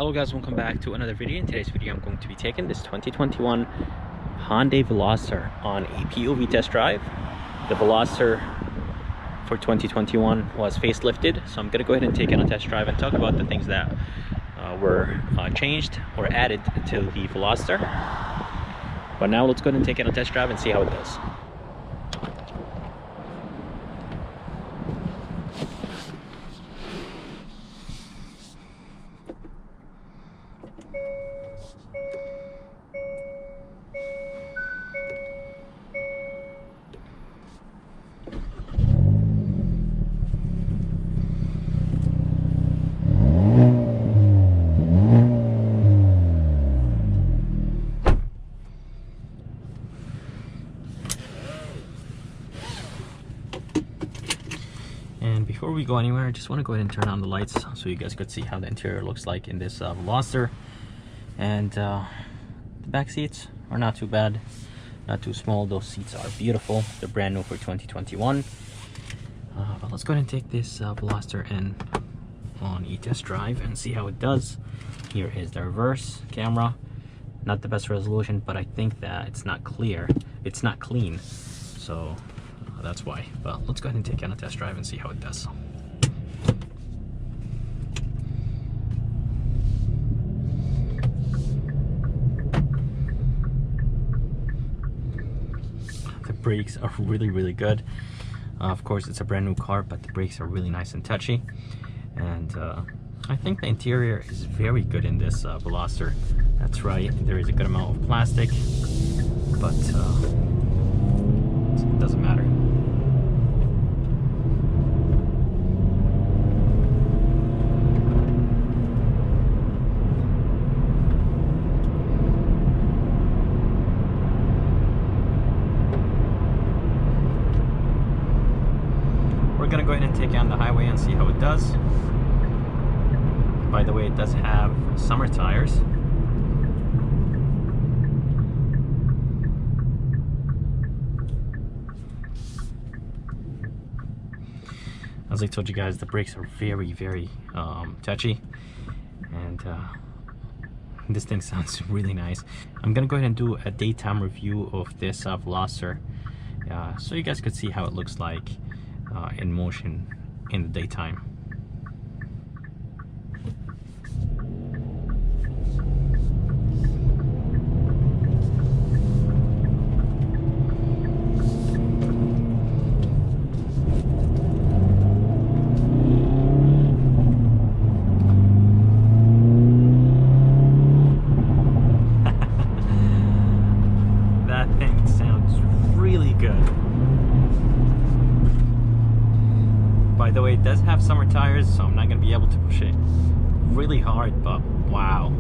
Hello guys, welcome back to another video. In today's video I'm going to be taking this 2021 Hyundai Veloster on a POV test drive. The Veloster for 2021 was facelifted, so I'm going to go ahead and take it on a test drive and talk about the things that were changed or added to the Veloster. But now let's go ahead and take it on a test drive and see how it does. And before we go anywhere, I just want to go ahead and turn on the lights so you guys could see how the interior looks like in this Veloster. And the back seats are not too bad, not too small. Those seats are beautiful. They're brand new for 2021. But let's go ahead and take this Veloster in on a test drive and see how it does. Here is the reverse camera. Not the best resolution, but I think that it's not clear. It's not clean. So that's why. But let's go ahead and take it on a test drive and see how it does. The brakes are really good. Of course, it's a brand new car, but the brakes are really nice and touchy. And I think the interior is very good in this Veloster. That's right, there is a good amount of plastic, but it doesn't matter. We're gonna go ahead and take it on the highway and see how it does. By the way, it does have summer tires. As I told you guys, the brakes are very touchy, and this thing sounds really nice. I'm gonna go ahead and do a daytime review of this Veloster, so you guys could see how it looks like in motion in the daytime. That thing sounds really good. By the way, it does have summer tires, so I'm not going to be able to push it really hard, but wow.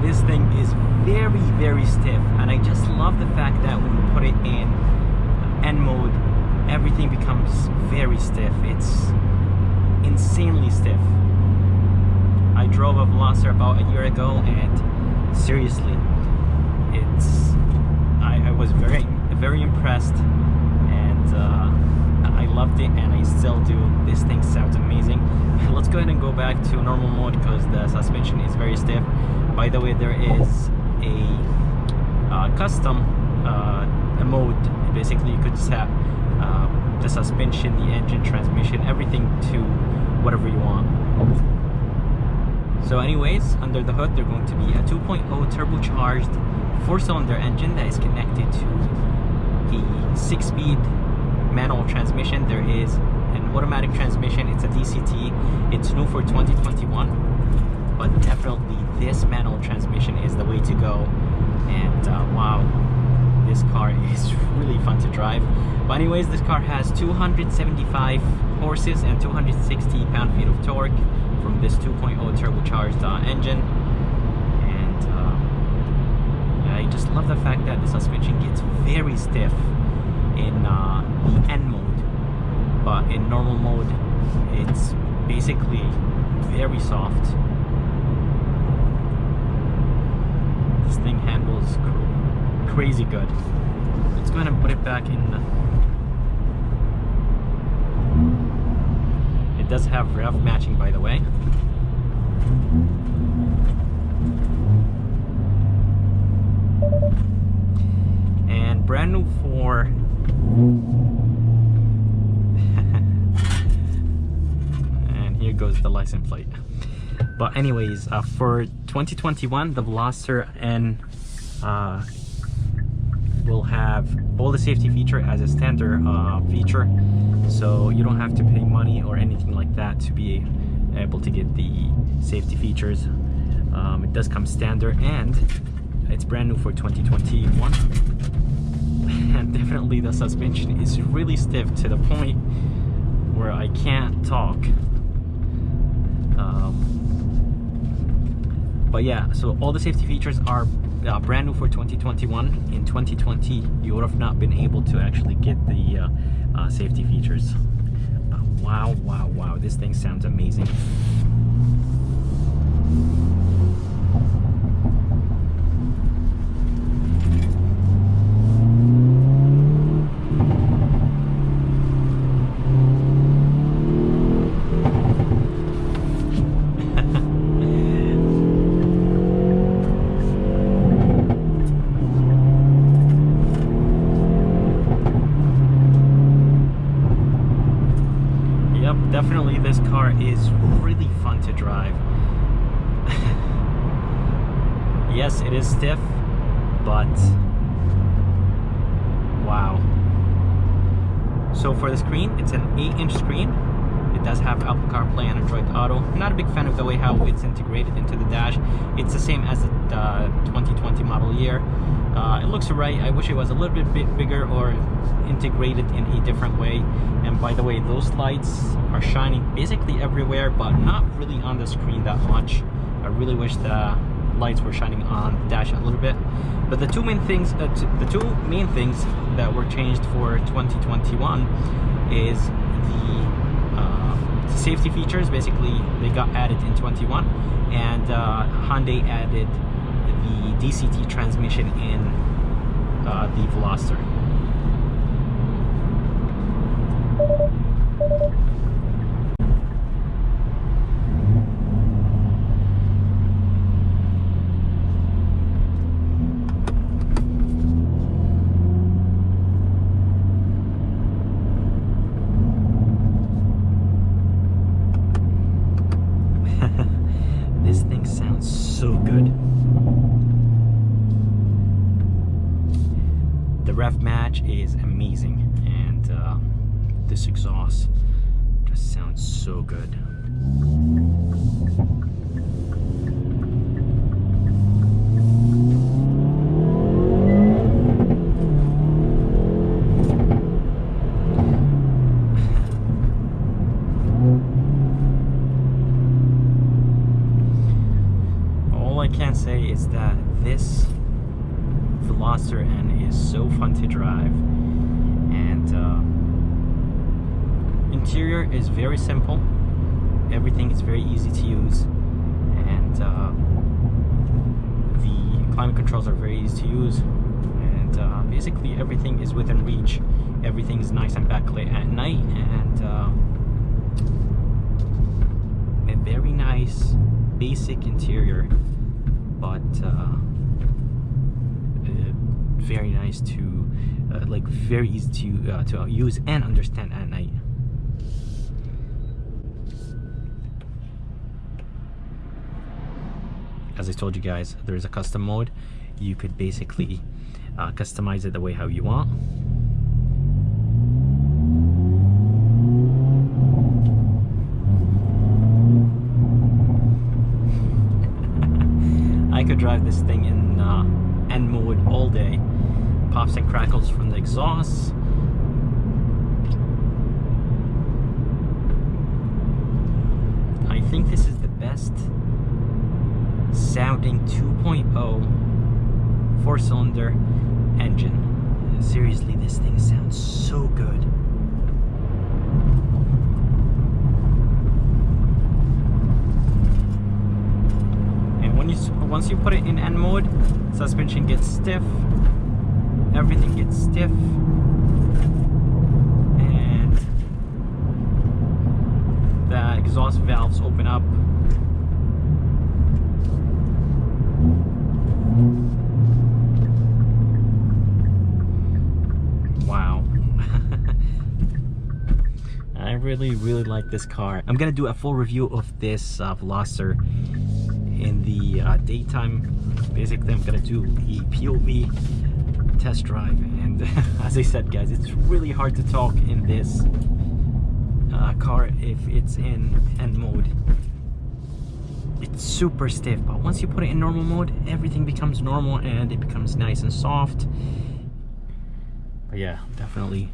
This thing is very stiff, and I just love the fact that when you put it in N mode, everything becomes very stiff. It's insanely stiff. I drove a Veloster about a year ago, and seriously, I was very impressed, and I loved it, and I still do. This thing sounds amazing. Let's go ahead and go back to normal mode because the suspension is very stiff. By the way, there is a custom mode. Basically, you could set the suspension, the engine, transmission, everything to whatever you want. So anyways, under the hood, they're going to be a 2.0 turbocharged 4-cylinder engine that is connected to a 6-speed manual transmission. There is an automatic transmission. It's a DCT. It's new for 2021, but definitely this manual transmission is the way to go. And wow, this car is really fun to drive. But anyways, this car has 275 horses and 260 pound-feet of torque from this 2.0 turbocharged engine. And I just love the fact that the suspension gets very stiff in the N mode. but in normal mode it's basically very soft. This thing handles crazy good. Let's go ahead and put it back in. It does have rev matching, by the way. And brand new for and here goes the license plate. But anyways, for 2021, the Veloster N will have all the safety feature as a standard feature, so you don't have to pay money or anything like that to be able to get the safety features. It does come standard, and it's brand new for 2021. And definitely the suspension is really stiff to the point where I can't talk. But yeah, so all the safety features are brand new for 2021. In 2020, you would have not been able to actually get the safety features. Wow, wow, wow, this thing sounds amazing. Definitely this car is really fun to drive. Yes, it is stiff, but wow. So for the screen, it's an 8-inch screen. It does have Apple CarPlay and Android Auto. I'm not a big fan of the way how it's integrated into the dash. It's the same as the 2020 model year. It looks right. I wish it was a little bit bigger or integrated in a different way. And by the way, those lights are shining basically everywhere, but not really on the screen that much. I really wish the lights were shining on the dash a little bit. But the two main things that were changed for 2021 is the safety features. Basically, they got added in 21, and Hyundai added the DCT transmission in the Veloster. This thing sounds so good. The rev match is amazing, and this exhaust just sounds so good. All I can say is that this Veloster N is so fun to drive, and interior is very simple. Everything is very easy to use, and the climate controls are very easy to use, and basically everything is within reach. Everything is nice and backlit at night, and a very nice basic interior, but very nice to like very easy to use and understand at night. As I told you guys, there's a custom mode. You could basically customize it the way how you want. I could drive this thing in N mode all day. Pops and crackles from the exhaust. I think this is the best sounding 2.0 4-cylinder engine. Seriously, this thing sounds so good. once you put it in N mode, suspension gets stiff, everything gets stiff, and the exhaust valves open up. Wow. I really like this car. I'm gonna do a full review of this Veloster in the daytime. Basically, I'm gonna do the POV test drive, and as I said, guys, it's really hard to talk in this car if it's in N mode. It's super stiff, but once you put it in normal mode, everything becomes normal and it becomes nice and soft. But yeah, definitely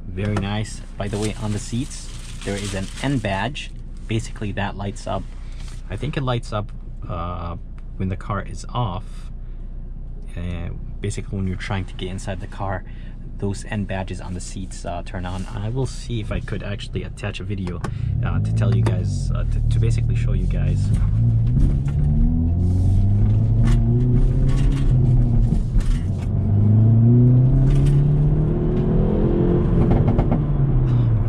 very nice. By the way, on the seats there is an N badge. Basically that lights up. I think it lights up when the car is off. Basically when you're trying to get inside the car, those N badges on the seats turn on. I will see if I could actually attach a video to tell you guys, to basically show you guys.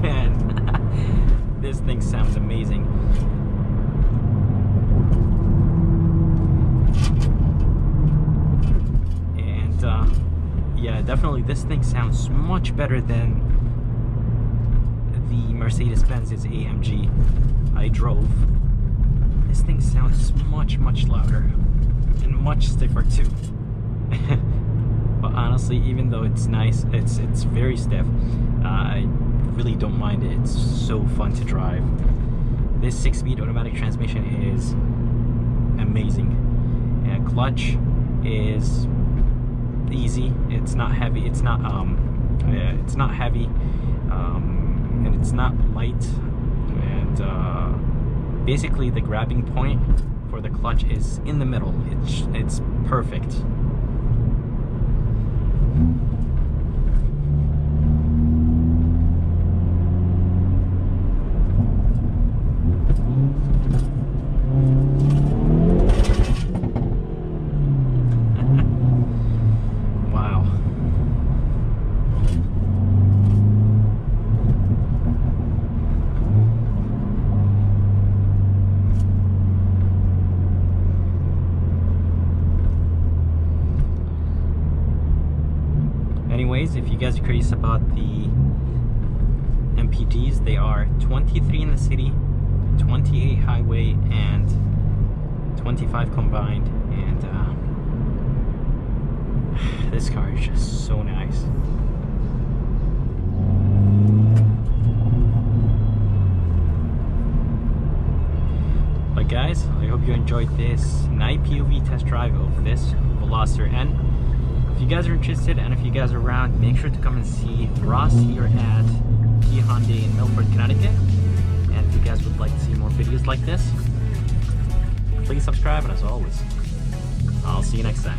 Man, this thing sounds amazing. Yeah, definitely this thing sounds much better than the Mercedes-Benz's AMG I drove. This thing sounds much louder and much stiffer too. But honestly, even though it's nice, it's very stiff, I really don't mind it. It's so fun to drive. This 6-speed automatic transmission is amazing. And clutch is easy. It's not heavy. It's not heavy, and it's not light. And basically, the grabbing point for the clutch is in the middle. It's perfect. Anyways, if you guys are curious about the MPGs, they are 23 in the city, 28 highway, and 25 combined. And this car is just so nice. But guys, I hope you enjoyed this night POV test drive of this Veloster N. If you guys are interested and if you guys are around, make sure to come and see Ross here at Key Hyundai in Milford, Connecticut. And if you guys would like to see more videos like this, please subscribe, and as always, I'll see you next time.